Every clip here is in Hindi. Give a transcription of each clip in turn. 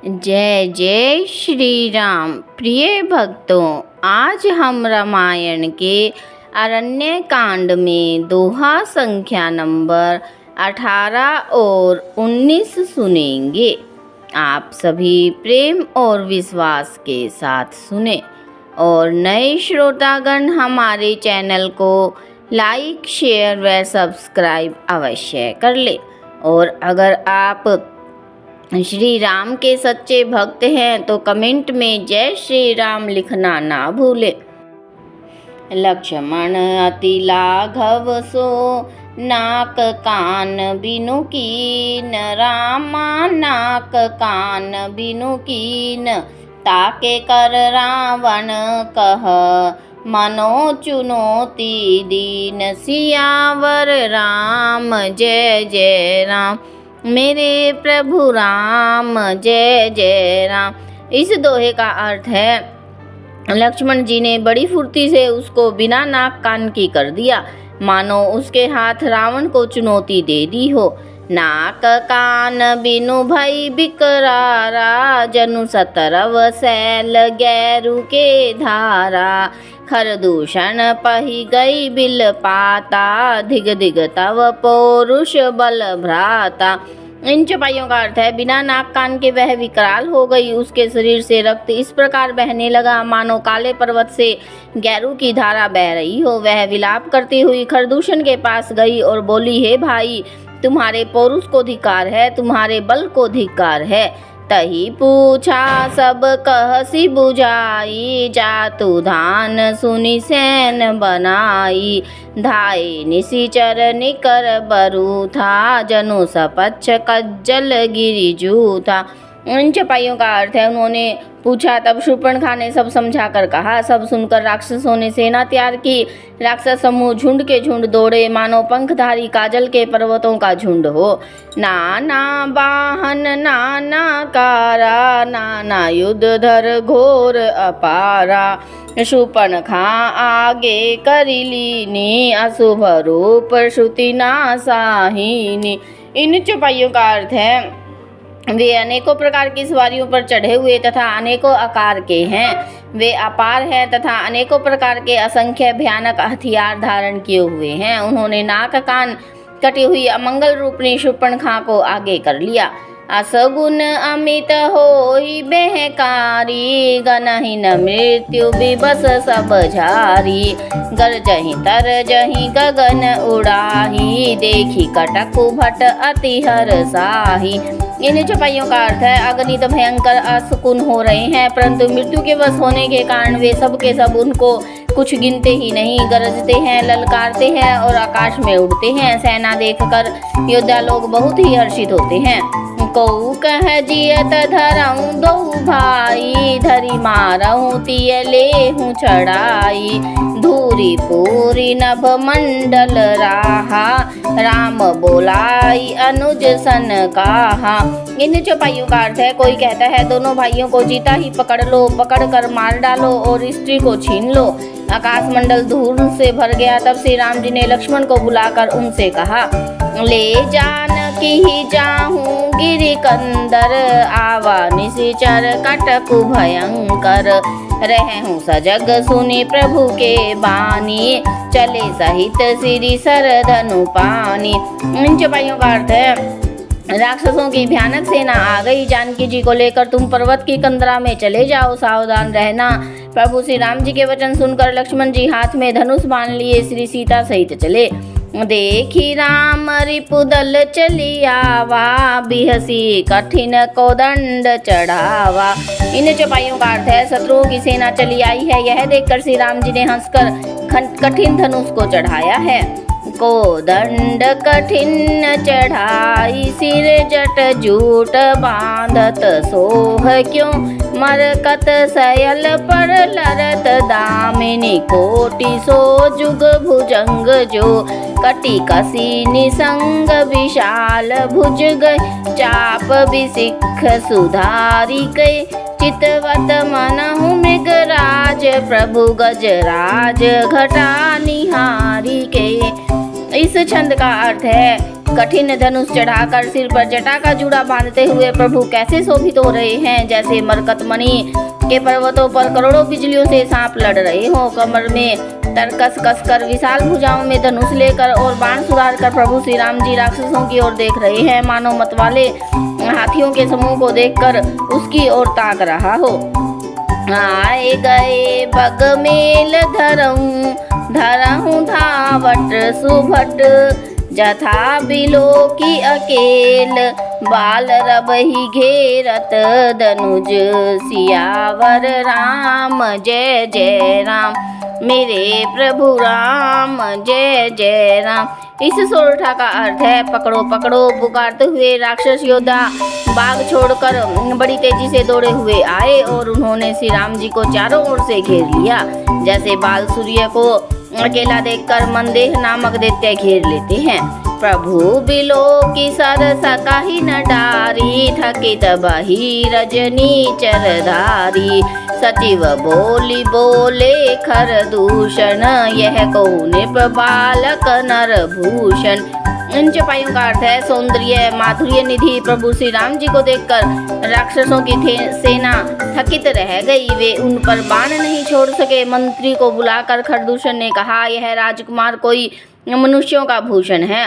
जय जय श्री राम। प्रिय भक्तों, आज हम रामायण के अरण्य कांड में दोहा संख्या नंबर 18 और 19 सुनेंगे। आप सभी प्रेम और विश्वास के साथ सुने और नए श्रोतागण हमारे चैनल को लाइक, शेयर व सब्सक्राइब अवश्य कर ले। और अगर आप श्री राम के सच्चे भक्त हैं तो कमेंट में जय श्री राम लिखना ना भूले। लक्ष्मण अति लाघव सो नाक कान बिनु कीन, रामा नाक कान बिनु कीन, ताके कर रावण कह मनो चुनौती दीन, सियावर राम जय जय राम, मेरे प्रभु राम जय जय राम। इस दोहे का अर्थ है, लक्ष्मण जी ने बड़ी फुर्ती से उसको बिना नाक कान की कर दिया, मानो उसके हाथ रावण को चुनौती दे दी हो। नाक कान बिनु भई बिकरारा, जनु सतरव सैल गैरु के धारा, खरदूषण पही गई बिल पाता, धिग धिग तव पौरुष बल भ्राता। इन चौपाइयों का अर्थ है, बिना नाक कान के वह विकराल हो गई, उसके शरीर से रक्त इस प्रकार बहने लगा मानो काले पर्वत से गैरू की धारा बह रही हो। वह विलाप करती हुई खरदूषण के पास गई और बोली, हे भाई, तुम्हारे पौरुष को धिक्कार है, तुम्हारे बल को धिक्कार है। तही पूछा सब कहसी बुझाई, जातु धान सुनि सैन बनाई, धाये निशिचर निकर बरू था, जनु सपच्छ कज्जल गिरि जूथा। इन चौपाइयों का अर्थ है, उन्होंने पूछा तब शूर्पणखा ने सब समझा कर कहा। सब सुनकर राक्षसों ने सेना तैयार की। राक्षस समूह झुंड के झुंड दौड़े, मानो पंखधारी काजल के पर्वतों का झुंड हो। नाना वाहन नाना कारा, नाना युद्ध धर घोर अपारा, शूर्पणखा आगे करी लीनी, अशुभ रूप श्रुति नासाहीनी। इन चौपाइयों का अर्थ है, वे अनेकों प्रकार की सवारियों पर चढ़े हुए तथा अनेकों आकार के हैं। वे अपार हैं तथा अनेकों प्रकार के असंख्य भयानक हथियार धारण किए हुए हैं। उन्होंने नाक कान कटी हुई अमंगल रूपनी शूर्पणखा को आगे कर लिया। असगुन अमित होई बेहकारी, गनहिन मृत्यु बिबस सब झारी, गरजहि तरजहि गगन उड़ाही, देखी कटकु भट अति हरसाही। इन चौपाइयों का अर्थ है, अगणित भयंकर असकुन हो रहे हैं, परंतु मृत्यु के वश होने के कारण वे सब के सब उनको कुछ गिनते ही नहीं। गरजते हैं, ललकारते हैं और आकाश में उड़ते हैं। सेना देखकर योद्धा लोग बहुत ही हर्षित होते हैं। कऊ कह जियत धरऊं दो भाई, धरी मारऊं तिय लेहूं चढ़ाई, धूरी पूरी नभ मंडल राहा, राम बोलाई अनुज सन कहा। इन चौपाइयों का अर्थ है, कोई कहता है, दोनों भाइयों को जीता ही पकड़ लो, पकड़ कर मार डालो और स्त्री को छीन लो। आकाश मंडल धूल से भर गया। तब श्री राम जी ने लक्ष्मण को बुलाकर उनसे कहा, ले जानकी ही जाहूं गिरि कंदर, आवा निशिचर कटकु भयंकर, रहूं सजग सुनि प्रभु के बानी, चले सहित सिरि सर धनु पानी। इन चौपाइयों का अर्थ है, राक्षसों की भयानक सेना आ गई। जानकी जी को लेकर तुम पर्वत की कंदरा में चले जाओ, सावधान रहना। प्रभु श्री राम जी के वचन सुनकर लक्ष्मण जी हाथ में धनुष बांध लिए श्री सीता सहित चले। देखी राम रिपुदल चली आवा, बिहसी कठिन कोदंड चढ़ावा। इन चौपाइयों का अर्थ है, शत्रुओं की सेना चली आई है, यह देखकर श्री राम जी ने हंसकर कठिन धनुष को चढ़ाया है। कोदंड कठिन चढ़ाई, सिर जट जूट बांधत सोह क्यों, मरकत सयल पर लरत दामिनी, कोटि सो जुग भुजंग जो, कटी कसी निसंग विशाल भुज गए, चाप बिसिख सुधारी गए, चितवत मनहु मृगराज, प्रभु गजराज घटा निहारी के। इस छंद का अर्थ है, कठिन धनुष चढ़ाकर सिर पर जटा का जूड़ा बांधते हुए प्रभु कैसे शोभित हो रहे हैं, जैसे मरकतमणि के पर्वतों पर करोड़ों बिजलियों से सांप लड़ रहे हो। कमर में तरकस कसकर, विशाल भुजाओं में धनुष लेकर और बाण सुधार कर प्रभु श्री राम जी राक्षसों की ओर देख रहे हैं, मानो मतवाले हाथियों के समूह को देखकर उसकी ओर ताक रहा हो। आए गए बग मेल धरहूं धावट सुभट, जथा बिलो की अकेल बाल रबहि घेरत धनुज सियावर राम जय जय राम, मेरे प्रभु राम जय जय राम। इस सोरठा का अर्थ है पकड़ो पकड़ो। पुकारते हुए राक्षस योद्धा बाग छोड़कर बड़ी तेजी से दौड़े हुए आए और उन्होंने श्री राम जी को चारों ओर से घेर लिया, जैसे बाल सूर्य को अकेला देखकर मंदेह नामक दैत्य घेर लेते हैं। प्रभु बिलो की सरस काही न डारी, थकित बही रजनी चरधारी, सचिव बोली बोले खर दूषण, यह कौन बालक नर भूषण। इन चौपाइयों का अर्थ है सौंदर्य माधुर्य निधि। प्रभु श्री राम जी को देखकर राक्षसों की सेना थकित रह गई, वे उन पर बाण नहीं छोड़ सके। मंत्री को बुलाकर खरदूषण ने कहा, यह राजकुमार कोई मनुष्यों का भूषण है।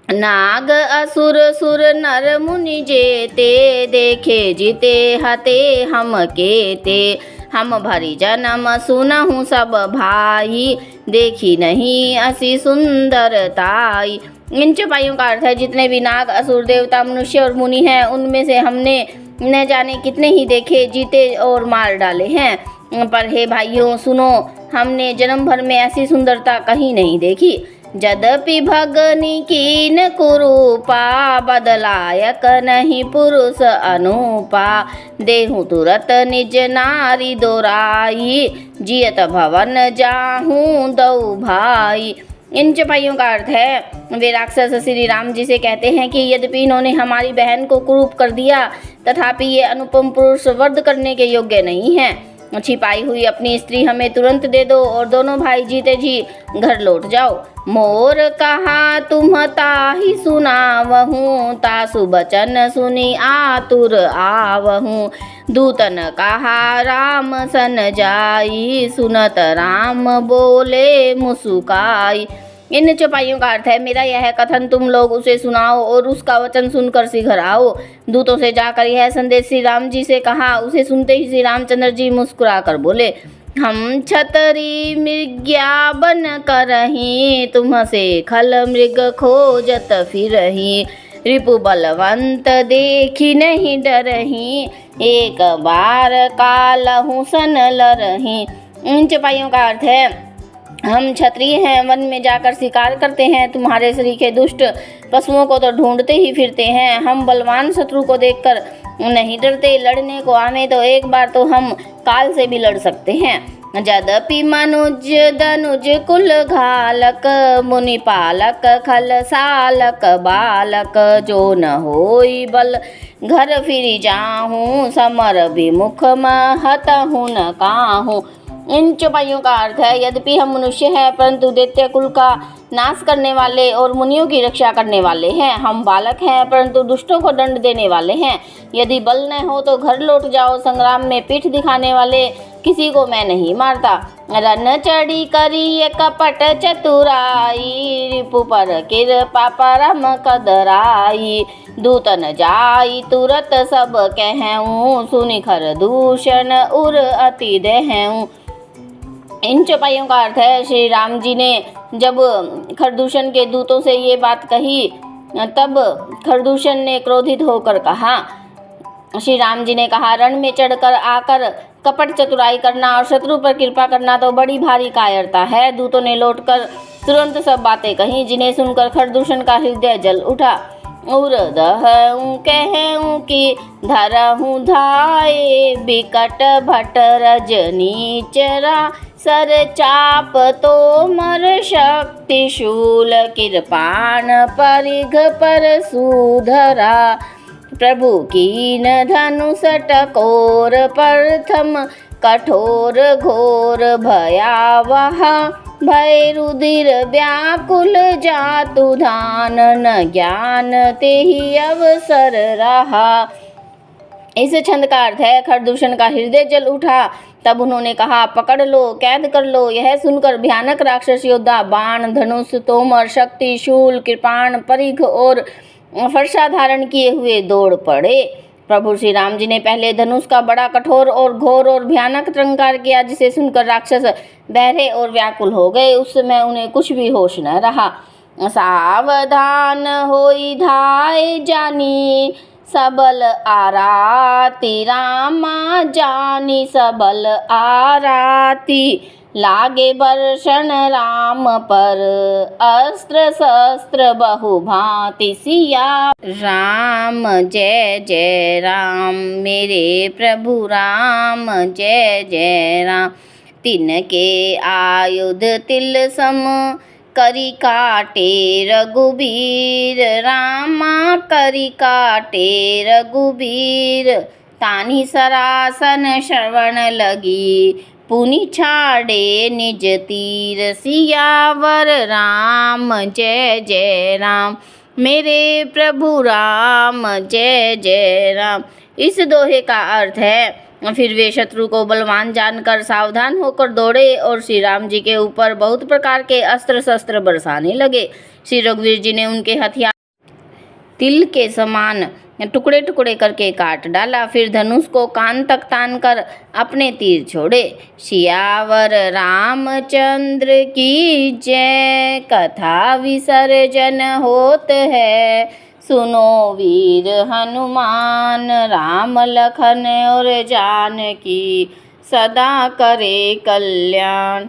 नाग असुर सुर नर मुनि जेते, देखे जीते हते हम केते, हम भरी जन्म सुनहु सब भाई, देखी नहीं असी सुंदरताई। इन चौपाइयों का अर्थ है जितने भी नाग असुर देवता मनुष्य और मुनि हैं, उनमें से हमने न जाने कितने ही देखे जीते और मार डाले हैं, पर हे भाइयों सुनो, हमने जन्म भर में ऐसी सुंदरता कहीं नहीं देखी। यद्यपि भगनी कीन कुरूपा, बदलायक नहीं पुरुष अनुपा, देहु तुरत निज नारी दोराई, जियत भवन जाहूं दऊ भाई। इन चौपाइयों का अर्थ है वे राक्षस श्री राम जी से कहते हैं कि यद्यपि इन्होंने हमारी बहन को कुरूप कर दिया, तथापि ये अनुपम पुरुष वध करने के योग्य नहीं है। छिपाई हुई अपनी स्त्री हमें तुरंत दे दो और दोनों भाई जीते जी घर लौट जाओ। मोर कहा तुम ताहि सुनावहूं, तासु बचन सुनी आतुर आवहूं, दूतन कहा राम सन जाई, सुनत राम बोले मुस्काई। इन चौपाइयों का अर्थ है मेरा यह कथन तुम लोग उसे सुनाओ और उसका वचन सुनकर शीघ्र आओ। दूतों से जाकर यह संदेश श्री राम जी से कहा। उसे सुनते ही श्री रामचंद्र जी मुस्कुरा कर बोले, हम छतरी मृग्या बन करही, तुमसे खल मृग खोजत फिरही, रिपु बलवंत देखी नहीं डरही, एक बार कालहु सन लरही। इन चौपाइयों का अर्थ है हम क्षत्रिय हैं, वन में जाकर शिकार करते हैं, तुम्हारे सरीखे दुष्ट पशुओं को तो ढूंढते ही फिरते हैं, हम बलवान शत्रु को देखकर नहीं डरते, लड़ने को आवे तो एक बार तो हम काल से भी लड़ सकते हैं। यद्यपि मनुज दनुज कुल घालक, मुनि पालक खल सालक बालक, जो न होई बल घर फिर जाहूं, समर विमुख महतहु न काहूं। इन चौपाइयों का अर्थ है यद्यपि हम मनुष्य हैं, परंतु दैत्य कुल का नाश करने वाले और मुनियों की रक्षा करने वाले हैं। हम बालक हैं, परंतु दुष्टों को दंड देने वाले हैं। यदि बल न हो तो घर लौट जाओ, संग्राम में पीठ दिखाने वाले किसी को मैं नहीं मारता। रन चढ़ी करी कपट चतुराई, रिपु पर कृपा परम कदराई, दूतन जाई तुरत सब कहूँ, सुनि खर दूषण उर अति देहूँ। इन चौपाइयों का अर्थ है श्री राम जी ने जब खरदूषण के दूतों से ये बात कही, तब खरदूषण ने क्रोधित होकर कहा, श्री राम जी ने कहा, रण में चढ़कर आकर कपट चतुराई करना और शत्रु पर कृपा करना तो बड़ी भारी कायरता है। दूतों ने लौटकर तुरंत सब बातें कही, जिन्हें सुनकर खरदूषण का हृदय जल उठा। उर दहूं कहूं कि धरहूं धाये, बिकट भट रजनी चरा, सर चाप तो मर शक्ति शूल, कृपाण परिघ पर सुधरा, प्रभु कीन धनुष टकोर, प्रथम कठोर घोर भयावह, भय रुधिर व्याकुल जातु धान, न ज्ञान ते ही अवसर रहा। इस छंद का अर्थ है, खरदूषण का हृदय जल उठा। तब उन्होंने कहा, पकड़ लो, कैद कर लो। यह सुनकर भयानक राक्षस योद्धा बाण, धनुष, तोमर, शक्ति, शूल, कृपाण, परिघ और फरसा धारण किए हुए दौड़ पड़े। प्रभु श्री राम जी ने पहले धनुष का बड़ा कठोर और घोर और भयानक टंकार किया, जिसे सुनकर राक्षस बहरे और व्याकुल हो गए। उस समय उन्हें कुछ भी होश न रहा। सावधान होई धाय जानी, सबल आराती रामा जानी, सबल आराती। लागे बर्षण राम पर, अस्त्र शस्त्र बहु भांति सिया। राम जय जय राम, मेरे प्रभु राम जय जय राम। तिनके आयुध तिल सम, करी काटे रघुबीर, रामा करी काटे रघुबीर। तानी सरासन श्रवण लगी, पुनि छाड़े निज तीर, सियावर राम जय जय राम, मेरे प्रभु राम जय जय राम। इस दोहे का अर्थ है, फिर वे शत्रु को बलवान जानकर सावधान होकर दौड़े और श्री राम जी के ऊपर बहुत प्रकार के अस्त्र शस्त्र बरसाने लगे। श्री रघुवीर जी ने उनके हथियार तिल के समान टुकड़े टुकड़े करके काट डाला। फिर धनुष को कान तक तान कर अपने तीर छोड़े। सियावर रामचंद्र की जय, कथा विसर्जन होत है, सुनो वीर हनुमान, राम लखन और जानकी, सदा करे कल्याण।